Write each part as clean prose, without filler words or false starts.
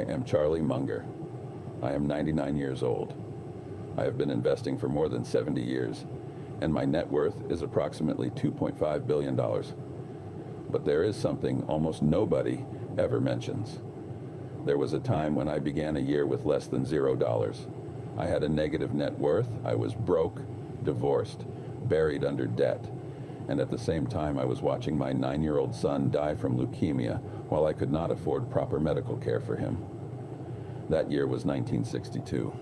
I am Charlie Munger. I am 99 years old. I have been investing for more than 70 years, and my net worth is approximately $2.5 billion. But there is something almost nobody ever mentions. There was a time when I began a year with less than $0. I had a negative net worth. I was broke, divorced, buried under debt. And at the same time, I was watching my 9-year-old son die from leukemia while I could not afford proper medical care for him. That year was 1962.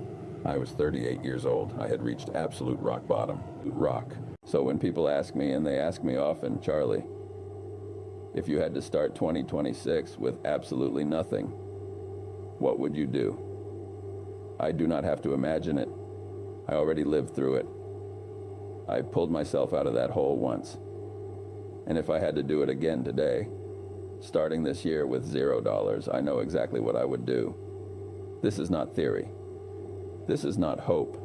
I was 38 years old. I had reached absolute rock bottom. Rock. So when people ask me, and they ask me often, Charlie, if you had to start 2026 with absolutely nothing, what would you do? I do not have to imagine it. I already lived through it. I pulled myself out of that hole once. And if I had to do it again today, starting this year with $0, I know exactly what I would do. This is not theory. This is not hope.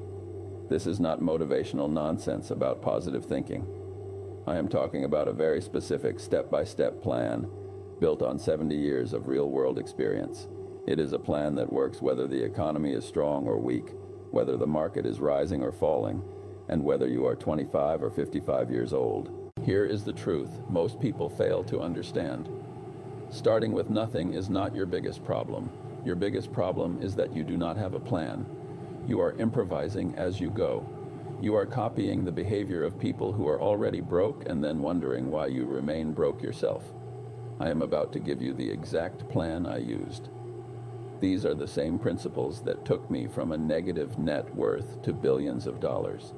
This is not motivational nonsense about positive thinking. I am talking about a very specific step-by-step plan built on 70 years of real-world experience. It is a plan that works whether the economy is strong or weak, whether the market is rising or falling, and whether you are 25 or 55 years old. Here is the truth most people fail to understand. Starting with nothing is not your biggest problem. Your biggest problem is that you do not have a plan. You are improvising as you go. You are copying the behavior of people who are already broke and then wondering why you remain broke yourself. I am about to give you the exact plan I used. These are the same principles that took me from a negative net worth to billions of dollars.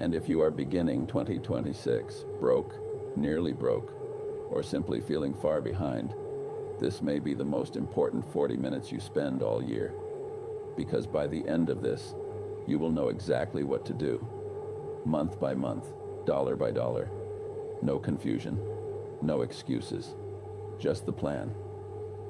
And if you are beginning 2026 broke, nearly broke, or simply feeling far behind, this may be the most important 40 minutes you spend all year. Because by the end of this, you will know exactly what to do. Month by month, dollar by dollar. No confusion, no excuses, just the plan.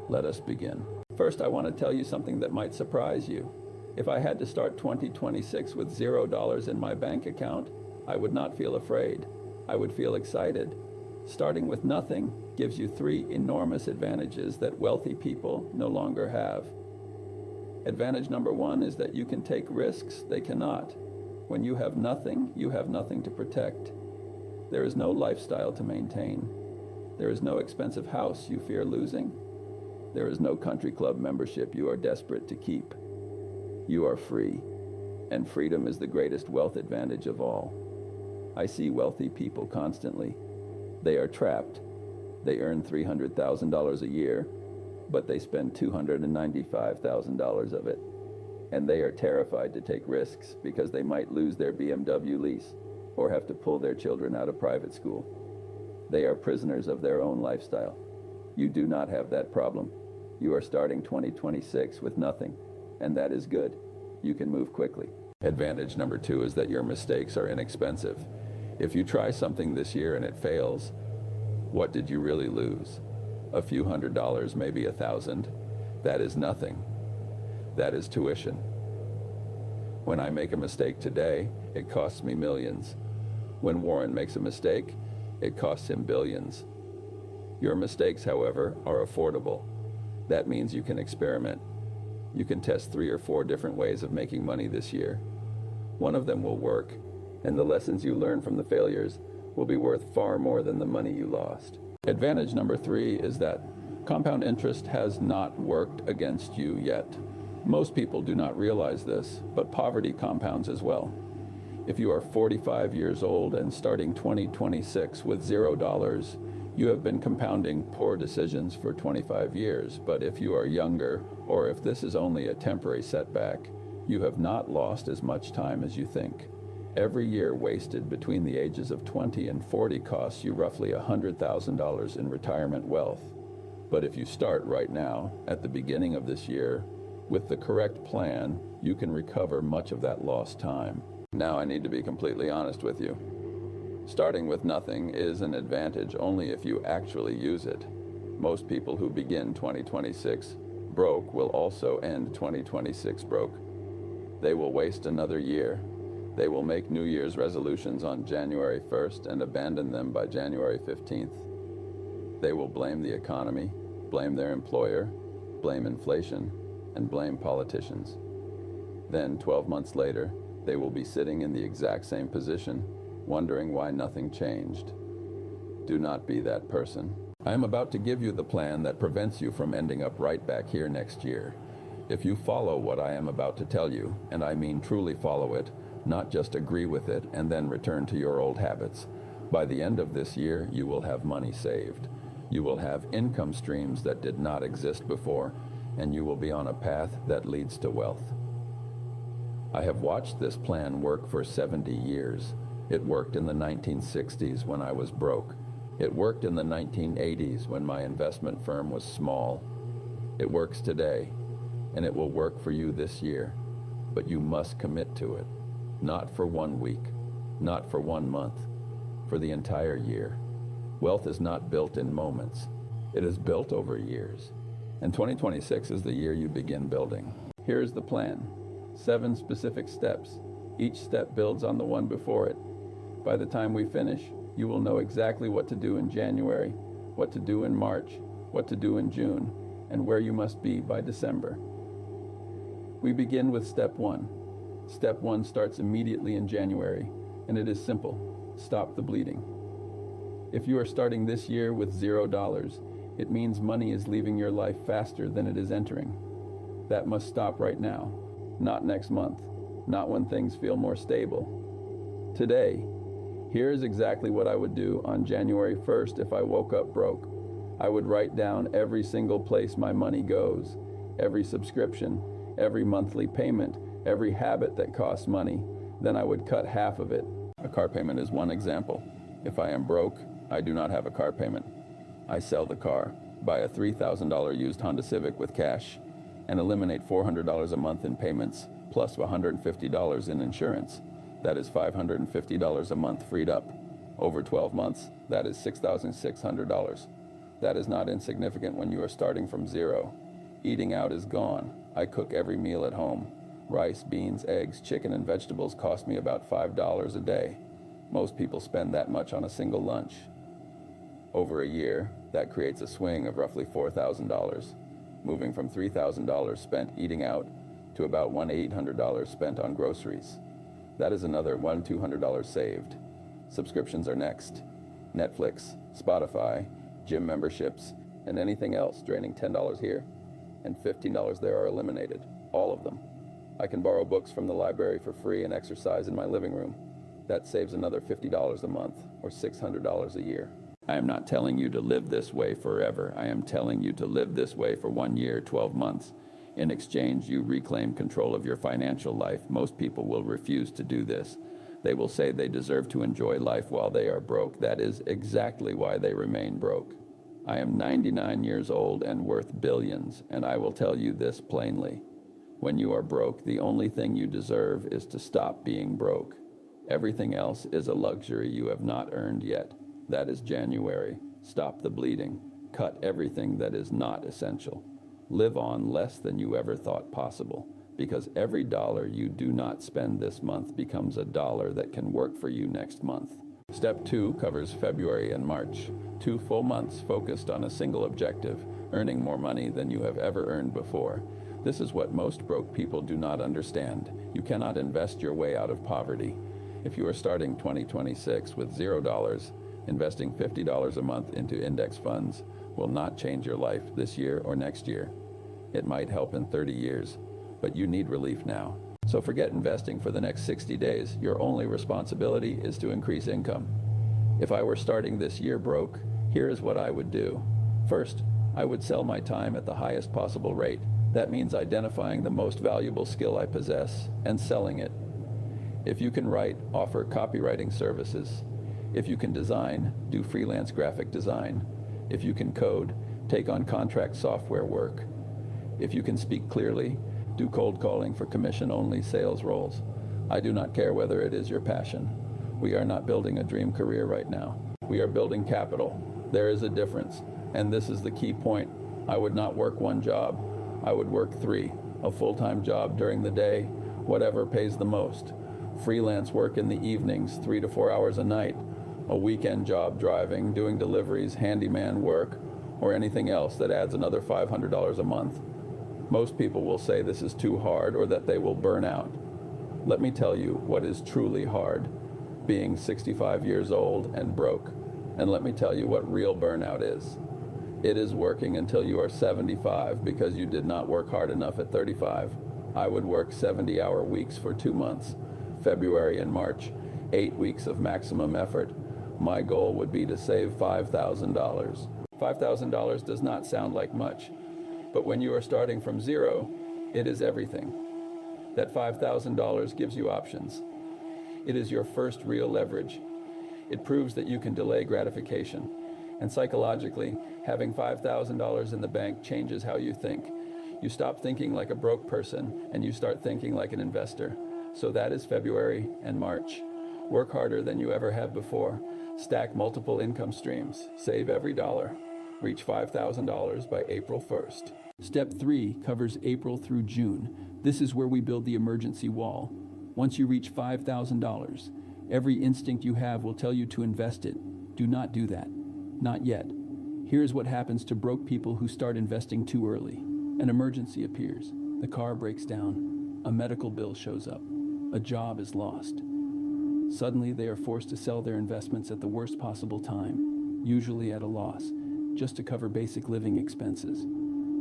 Let us begin. First, I want to tell you something that might surprise you. If I had to start 2026 with $0 in my bank account, I would not feel afraid. I would feel excited. Starting with nothing gives you 3 enormous advantages that wealthy people no longer have. Advantage number 1 is that you can take risks they cannot. When you have nothing to protect. There is no lifestyle to maintain. There is no expensive house you fear losing. There is no country club membership you are desperate to keep. You are free, and freedom is the greatest wealth advantage of all. I see wealthy people constantly. They are trapped. They earn $300,000 a year, but they spend $295,000 of it. And they are terrified to take risks because they might lose their BMW lease or have to pull their children out of private school. They are prisoners of their own lifestyle. You do not have that problem. You are starting 2026 with nothing, and that is good. You can move quickly. Advantage number 2 is that your mistakes are inexpensive. If you try something this year and it fails, what did you really lose? A few $100, maybe $1,000. That is nothing. That is tuition. When I make a mistake today, it costs me millions. When Warren makes a mistake, it costs him billions. Your mistakes, however, are affordable. That means you can experiment. You can test 3 or 4 different ways of making money this year. One of them will work, and the lessons you learn from the failures will be worth far more than the money you lost. Advantage number 3 is that compound interest has not worked against you yet. Most people do not realize this, but poverty compounds as well. If you are 45 years old and starting 2026 with $0, you have been compounding poor decisions for 25 years. But if you are younger, or if this is only a temporary setback, you have not lost as much time as you think. Every year wasted between the ages of 20 and 40 costs you roughly $100,000 in retirement wealth. But if you start right now, at the beginning of this year, with the correct plan, you can recover much of that lost time. Now I need to be completely honest with you. Starting with nothing is an advantage only if you actually use it. Most people who begin 2026 broke will also end 2026 broke. They will waste another year. They will make New Year's resolutions on January 1st and abandon them by January 15th. They will blame the economy, blame their employer, blame inflation, and blame politicians. Then, 12 months later, they will be sitting in the exact same position, wondering why nothing changed. Do not be that person. I am about to give you the plan that prevents you from ending up right back here next year. If you follow what I am about to tell you, and I mean truly follow it, not just agree with it and then return to your old habits, by the end of this year, you will have money saved. You will have income streams that did not exist before, and you will be on a path that leads to wealth. I have watched this plan work for 70 years. It worked in the 1960s when I was broke. It worked in the 1980s when my investment firm was small. It works today, and it will work for you this year. But you must commit to it. Not for 1 week, not for 1 month, for the entire year. Wealth is not built in moments. It is built over years. And 2026 is the year you begin building. Here is the plan. 7 specific steps. Each step builds on the one before it. By the time we finish, you will know exactly what to do in January, what to do in March, what to do in June, and where you must be by December. We begin with step 1. Step 1 starts immediately in January, and it is simple. Stop the bleeding. If you are starting this year with $0, it means money is leaving your life faster than it is entering. That must stop right now, not next month, not when things feel more stable. Today, here is exactly what I would do on January 1st if I woke up broke. I would write down every single place my money goes, every subscription, every monthly payment, every habit that costs money. Then I would cut half of it. A car payment is one example. If I am broke, I do not have a car payment. I sell the car, buy a $3,000 used Honda Civic with cash, and eliminate $400 a month in payments, plus $150 in insurance. That is $550 a month freed up. Over 12 months, that is $6,600. That is not insignificant when you are starting from zero. Eating out is gone. I cook every meal at home. Rice, beans, eggs, chicken, and vegetables cost me about $5 a day. Most people spend that much on a single lunch. Over a year, that creates a swing of roughly $4,000, moving from $3,000 spent eating out to about $1,800 spent on groceries. That is another $1,200 saved. Subscriptions are next. Netflix, Spotify, gym memberships, and anything else draining $10 here and $15 there are eliminated. All of them. I can borrow books from the library for free and exercise in my living room. That saves another $50 a month, or $600 a year. I am not telling you to live this way forever. I am telling you to live this way for 1 year, 12 months. In exchange, you reclaim control of your financial life. Most people will refuse to do this. They will say they deserve to enjoy life while they are broke. That is exactly why they remain broke. I am 99 years old and worth billions, and I will tell you this plainly. When you are broke, the only thing you deserve is to stop being broke. Everything else is a luxury you have not earned yet. That is January. Stop the bleeding. Cut everything that is not essential. Live on less than you ever thought possible, because every dollar you do not spend this month becomes a dollar that can work for you next month. Step 2 covers February and March, 2 full months focused on a single objective, earning more money than you have ever earned before. This is what most broke people do not understand. You cannot invest your way out of poverty. If you are starting 2026 with $0, investing $50 a month into index funds will not change your life this year or next year. It might help in 30 years, but you need relief now. So forget investing for the next 60 days. Your only responsibility is to increase income. If I were starting this year broke, here is what I would do. First, I would sell my time at the highest possible rate. That means identifying the most valuable skill I possess and selling it. If you can write, offer copywriting services. If you can design, do freelance graphic design. If you can code, take on contract software work. If you can speak clearly, do cold calling for commission-only sales roles. I do not care whether it is your passion. We are not building a dream career right now. We are building capital. There is a difference, and this is the key point. I would not work 1 job. I would work 3, a full-time job during the day, whatever pays the most. Freelance work in the evenings, 3 to 4 hours a night. A weekend job driving, doing deliveries, handyman work, or anything else that adds another $500 a month. Most people will say this is too hard or that they will burn out. Let me tell you what is truly hard, being 65 years old and broke. And let me tell you what real burnout is. It is working until you are 75 because you did not work hard enough at 35. I would work 70-hour weeks for 2 months, February and March, 8 weeks of maximum effort. My goal would be to save $5,000. $5,000 does not sound like much, but when you are starting from zero, it is everything. That $5,000 gives you options. It is your first real leverage. It proves that you can delay gratification. And psychologically, having $5,000 in the bank changes how you think. You stop thinking like a broke person and you start thinking like an investor. So that is February and March. Work harder than you ever have before. Stack multiple income streams. Save every dollar. Reach $5,000 by April 1st. Step 3 covers April through June. This is where we build the emergency wall. Once you reach $5,000, every instinct you have will tell you to invest it. Do not do that. Not yet. Here's what happens to broke people who start investing too early. An emergency appears. The car breaks down. A medical bill shows up. A job is lost. Suddenly, they are forced to sell their investments at the worst possible time, usually at a loss, just to cover basic living expenses.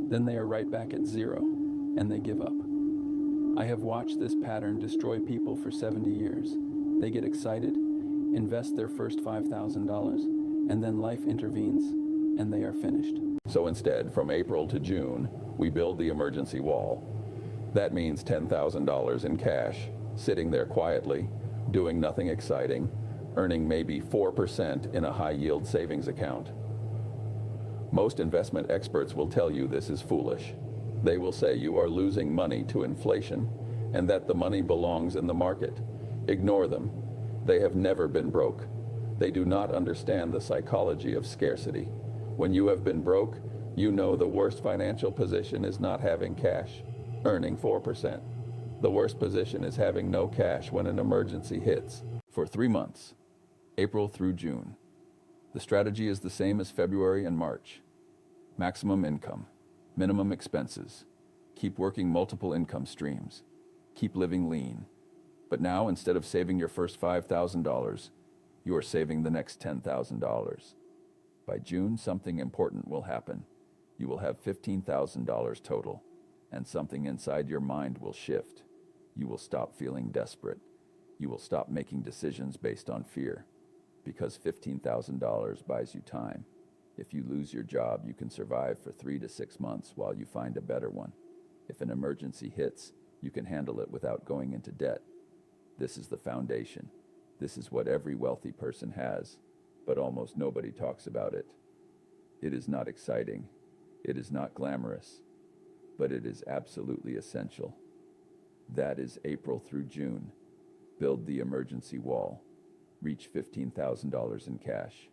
Then they are right back at zero, and they give up. I have watched this pattern destroy people for 70 years. They get excited, invest their first $5,000, and then life intervenes, and they are finished. So instead, from April to June, we build the emergency wall. That means $10,000 in cash, sitting there quietly, doing nothing exciting, earning maybe 4% in a high-yield savings account. Most investment experts will tell you this is foolish. They will say you are losing money to inflation and that the money belongs in the market. Ignore them. They have never been broke. They do not understand the psychology of scarcity. When you have been broke, you know the worst financial position is not having cash, earning 4%. The worst position is having no cash when an emergency hits. For 3 months, April through June, the strategy is the same as February and March. Maximum income, minimum expenses. Keep working multiple income streams. Keep living lean. But now, instead of saving your first $5,000, you are saving the next $10,000. By June, something important will happen. You will have $15,000 total, and something inside your mind will shift. You will stop feeling desperate. You will stop making decisions based on fear, because $15,000 buys you time. If you lose your job, you can survive for 3 to 6 months while you find a better one. If an emergency hits, you can handle it without going into debt. This is the foundation. This is what every wealthy person has, but almost nobody talks about it. It is not exciting. It is not glamorous, but it is absolutely essential. That is April through June. Build the emergency wall. Reach $15,000 in cash.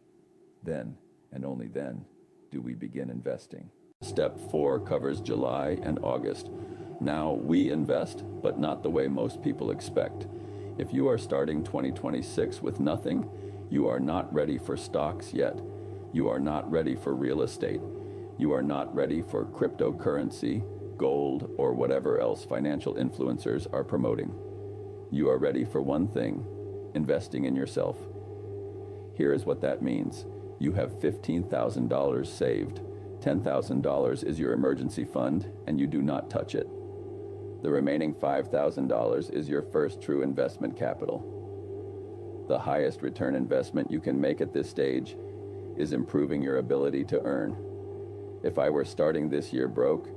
Then, and only then, do we begin investing. Step 4 covers July and August. Now, we invest, but not the way most people expect. If you are starting 2026 with nothing, you are not ready for stocks yet. You are not ready for real estate. You are not ready for cryptocurrency, gold, or whatever else financial influencers are promoting. You are ready for one thing: investing in yourself. Here is what that means. You have $15,000 saved. $10,000 is your emergency fund, and you do not touch it. The remaining $5,000 is your first true investment capital. The highest return investment you can make at this stage is improving your ability to earn. If I were starting this year broke,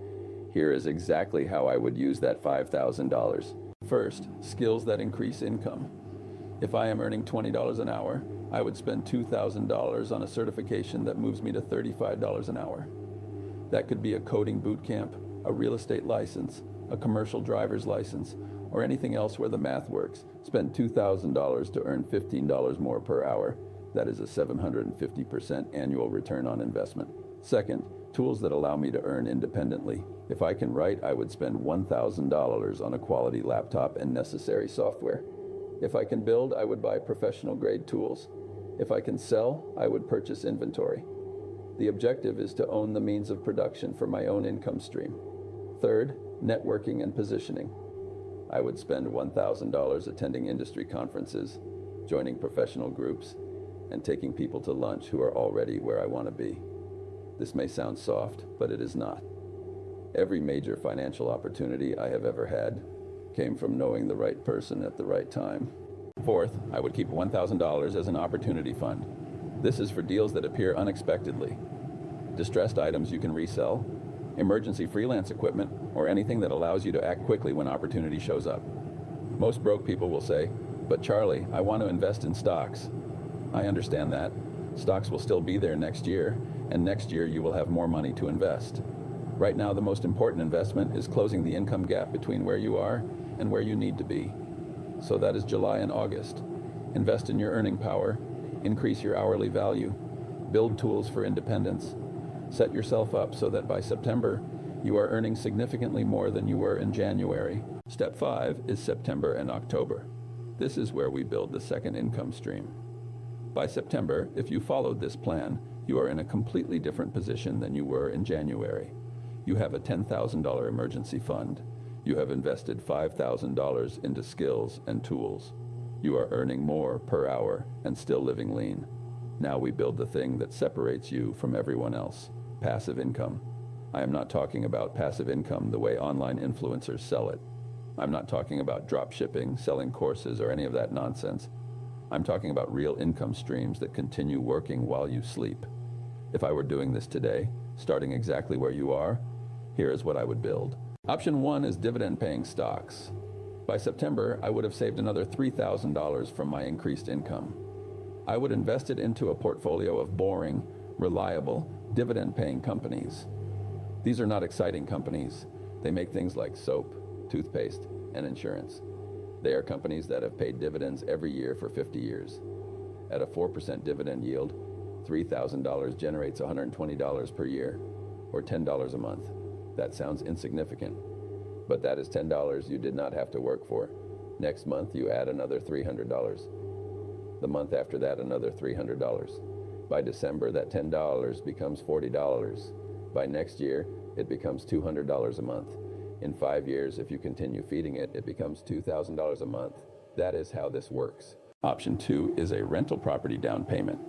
here is exactly how I would use that $5,000. First, skills that increase income. If I am earning $20 an hour, I would spend $2,000 on a certification that moves me to $35 an hour. That could be a coding boot camp, a real estate license, a commercial driver's license, or anything else where the math works. Spend $2,000 to earn $15 more per hour. That is a 750% annual return on investment. Second, tools that allow me to earn independently. If I can write, I would spend $1,000 on a quality laptop and necessary software. If I can build, I would buy professional grade tools. If I can sell, I would purchase inventory. The objective is to own the means of production for my own income stream. Third, networking and positioning. I would spend $1,000 attending industry conferences, joining professional groups, and taking people to lunch who are already where I want to be. This may sound soft, but it is not. Every major financial opportunity I have ever had came from knowing the right person at the right time. Fourth, I would keep $1,000 as an opportunity fund. This is for deals that appear unexpectedly. Distressed items you can resell, emergency freelance equipment, or anything that allows you to act quickly when opportunity shows up. Most broke people will say, "But Charlie, I want to invest in stocks." I understand that. Stocks will still be there next year, and next year you will have more money to invest. Right now, the most important investment is closing the income gap between where you are and where you need to be. So that is July and August. Invest in your earning power, increase your hourly value, build tools for independence. Set yourself up so that by September, you are earning significantly more than you were in January. Step 5 is September and October. This is where we build the second income stream. By September, if you followed this plan, you are in a completely different position than you were in January. You have a $10,000 emergency fund. You have invested $5,000 into skills and tools. You are earning more per hour and still living lean. Now we build the thing that separates you from everyone else, passive income. I am not talking about passive income the way online influencers sell it. I'm not talking about drop shipping, selling courses, or any of that nonsense. I'm talking about real income streams that continue working while you sleep. If I were doing this today, starting exactly where you are, here is what I would build. Option 1 is dividend-paying stocks. By September, I would have saved another $3,000 from my increased income. I would invest it into a portfolio of boring, reliable, dividend-paying companies. These are not exciting companies. They make things like soap, toothpaste, and insurance. They are companies that have paid dividends every year for 50 years. At a 4% dividend yield, $3,000 generates $120 per year, or $10 a month. That sounds insignificant, but that is $10 you did not have to work for. Next month, you add another $300. The month after that, another $300. By December, that $10 becomes $40. By next year, it becomes $200 a month. In 5 years, if you continue feeding it, it becomes $2,000 a month. That is how this works. Option 2 is a rental property down payment.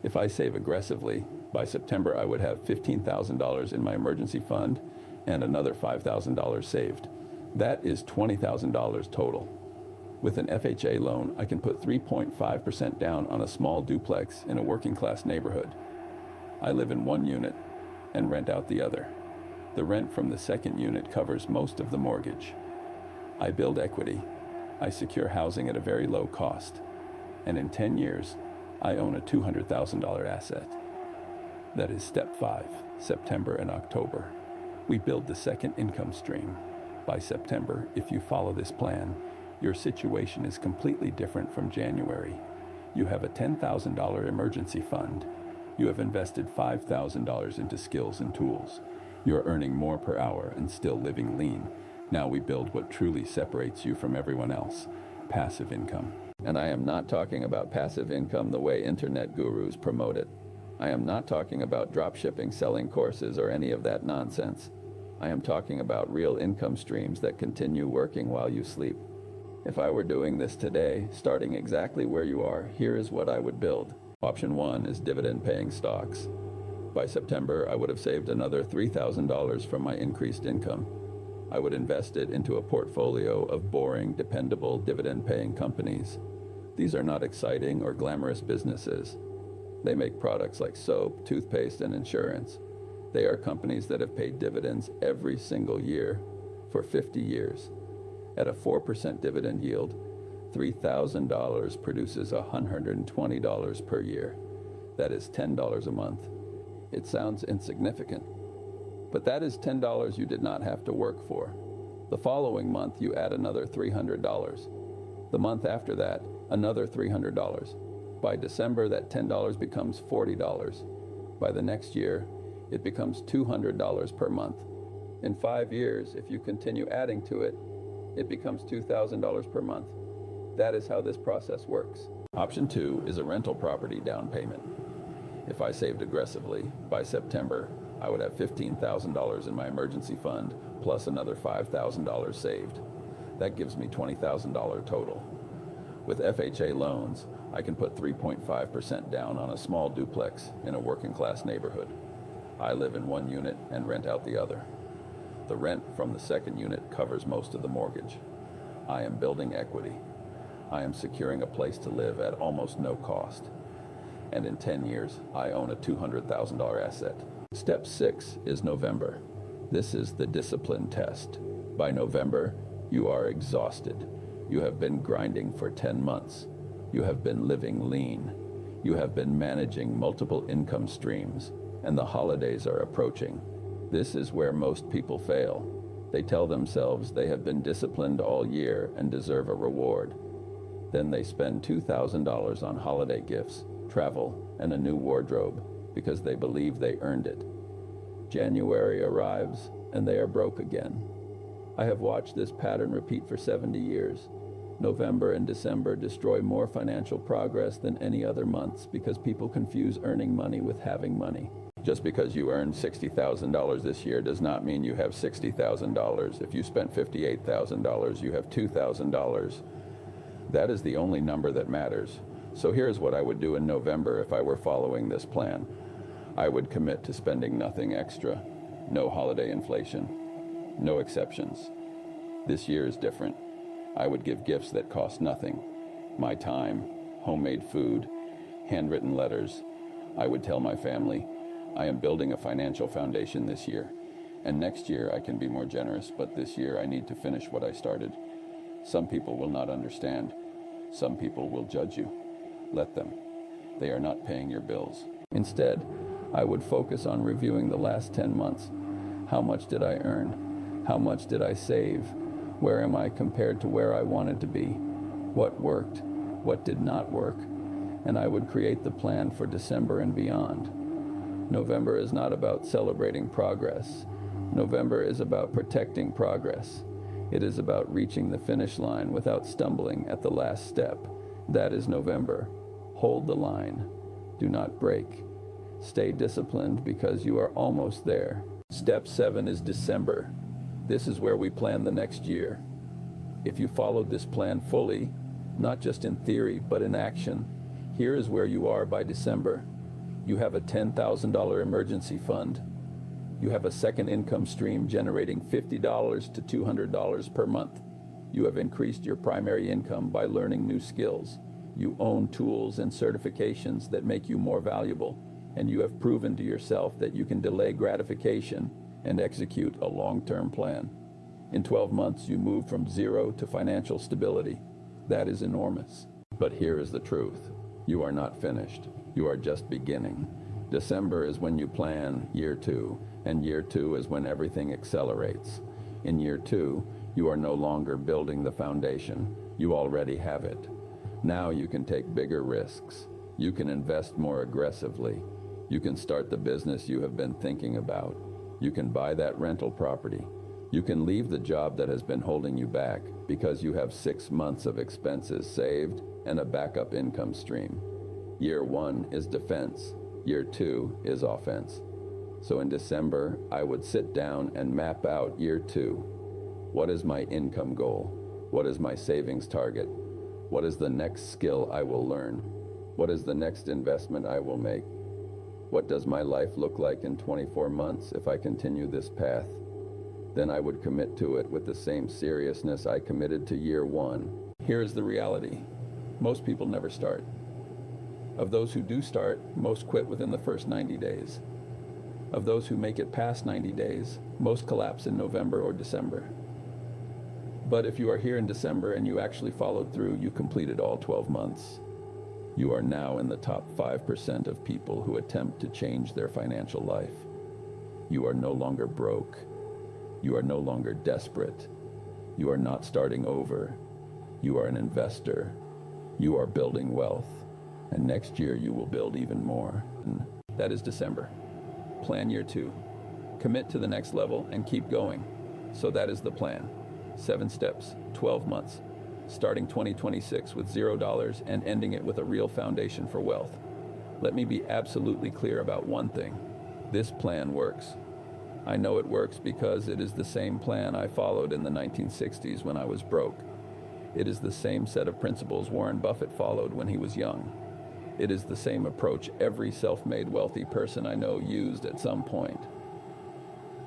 If I save aggressively, by September I would have $15,000 in my emergency fund and another $5,000 saved. That is $20,000 total. With an FHA loan, I can put 3.5% down on a small duplex in a working class neighborhood. I live in one unit and rent out the other. The rent from the second unit covers most of the mortgage. I build equity. I secure housing at a very low cost. And in 10 years, I own a $200,000 asset. That is step 5, September and October. We build the second income stream. By September, if you follow this plan, your situation is completely different from January. You have a $10,000 emergency fund. You have invested $5,000 into skills and tools. You're earning more per hour and still living lean. Now we build what truly separates you from everyone else, passive income. And I am not talking about passive income the way internet gurus promote it. I am not talking about drop shipping, selling courses, or any of that nonsense. I am talking about real income streams that continue working while you sleep. If I were doing this today, starting exactly where you are, here is what I would build. Option 1 is dividend-paying stocks. By September, I would have saved another $3,000 from my increased income. I would invest it into a portfolio of boring, dependable, dividend-paying companies. These are not exciting or glamorous businesses. They make products like soap, toothpaste, and insurance. They are companies that have paid dividends every single year for 50 years. At a 4% dividend yield, $3,000 produces $120 per year. That is $10 a month. It sounds insignificant, but that is $10 you did not have to work for. The following month, you add another $300. The month after that, another $300. By December, that $10 becomes $40. By the next year, it becomes $200 per month. In 5 years, if you continue adding to it, it becomes $2,000 per month. That is how this process works. Option 2 is a rental property down payment. If I saved aggressively, by September, I would have $15,000 in my emergency fund, plus another $5,000 saved. That gives me $20,000 total. With FHA loans, I can put 3.5% down on a small duplex in a working class neighborhood. I live in one unit and rent out the other. The rent from the second unit covers most of the mortgage. I am building equity. I am securing a place to live at almost no cost. And in 10 years, I own a $200,000 asset. Step 6 is November. This is the discipline test. By November, you are exhausted. You have been grinding for 10 months. You have been living lean. You have been managing multiple income streams, and the holidays are approaching. This is where most people fail. They tell themselves they have been disciplined all year and deserve a reward. Then they spend $2,000 on holiday gifts, travel, and a new wardrobe because they believe they earned it. January arrives and they are broke again. I have watched this pattern repeat for 70 years. November and December destroy more financial progress than any other months because people confuse earning money with having money. Just because you earned $60,000 this year does not mean you have $60,000. If you spent $58,000, you have $2,000. That is the only number that matters. So here's what I would do in November if I were following this plan. I would commit to spending nothing extra. No holiday inflation. No exceptions. This year is different. I would give gifts that cost nothing. My time, homemade food, handwritten letters. I would tell my family, I am building a financial foundation this year. And next year I can be more generous, but this year I need to finish what I started. Some people will not understand. Some people will judge you. Let them. They are not paying your bills. Instead, I would focus on reviewing the last 10 months. How much did I earn? How much did I save? Where am I compared to where I wanted to be? What worked? What did not work? And I would create the plan for December and beyond. November is not about celebrating progress. November is about protecting progress. It is about reaching the finish line without stumbling at the last step. That is November. Hold the line. Do not break. Stay disciplined because you are almost there. Step 7 is December. This is where we plan the next year. If you followed this plan fully, not just in theory, but in action, here is where you are by December. You have a $10,000 emergency fund. You have a second income stream generating $50 to $200 per month. You have increased your primary income by learning new skills. You own tools and certifications that make you more valuable, and you have proven to yourself that you can delay gratification and execute a long-term plan. In 12 months, you move from zero to financial stability. That is enormous. But here is the truth. You are not finished. You are just beginning. December is when you plan year 2, and year 2 is when everything accelerates. In year 2, you are no longer building the foundation. You already have it. Now you can take bigger risks. You can invest more aggressively. You can start the business you have been thinking about. You can buy that rental property. You can leave the job that has been holding you back because you have 6 months of expenses saved and a backup income stream. Year 1 is defense. Year 2 is offense. So in December, I would sit down and map out year 2. What is my income goal? What is my savings target? What is the next skill I will learn? What is the next investment I will make? What does my life look like in 24 months if I continue this path? Then I would commit to it with the same seriousness I committed to year 1. Here is the reality. Most people never start. Of those who do start, most quit within the first 90 days. Of those who make it past 90 days, most collapse in November or December. But if you are here in December and you actually followed through, you completed all 12 months. You are now in the top 5% of people who attempt to change their financial life. You are no longer broke. You are no longer desperate. You are not starting over. You are an investor. You are building wealth. And next year you will build even more. And that is December. Plan year 2. Commit to the next level and keep going. So that is the plan. 7 steps, 12 months. Starting 2026 with $0 and ending it with a real foundation for wealth. Let me be absolutely clear about one thing. This plan works. I know it works because it is the same plan I followed in the 1960s when I was broke. It is the same set of principles Warren Buffett followed when he was young. It is the same approach every self-made wealthy person I know used at some point.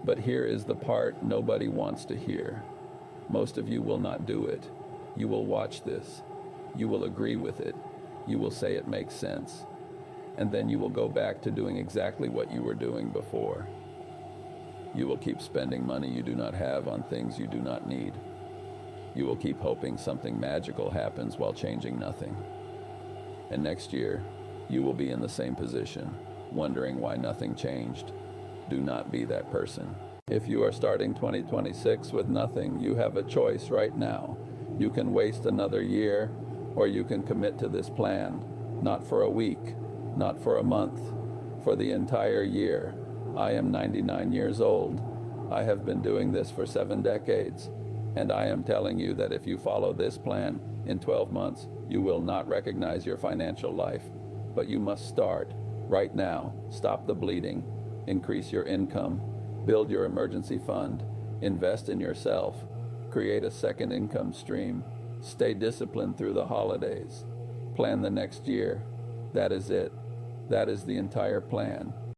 But here is the part nobody wants to hear. Most of you will not do it. You will watch this. You will agree with it. You will say it makes sense. And then you will go back to doing exactly what you were doing before. You will keep spending money you do not have on things you do not need. You will keep hoping something magical happens while changing nothing. And next year, you will be in the same position, wondering why nothing changed. Do not be that person. If you are starting 2026 with nothing, you have a choice right now. You can waste another year, or you can commit to this plan, not for a week, not for a month, for the entire year. I am 99 years old. I have been doing this for 7 decades, and I am telling you that if you follow this plan, in 12 months, you will not recognize your financial life. But you must start right now. Stop the bleeding. Increase your income. Build your emergency fund. Invest in yourself. Create a second income stream. Stay disciplined through the holidays. Plan the next year. That is it. That is the entire plan.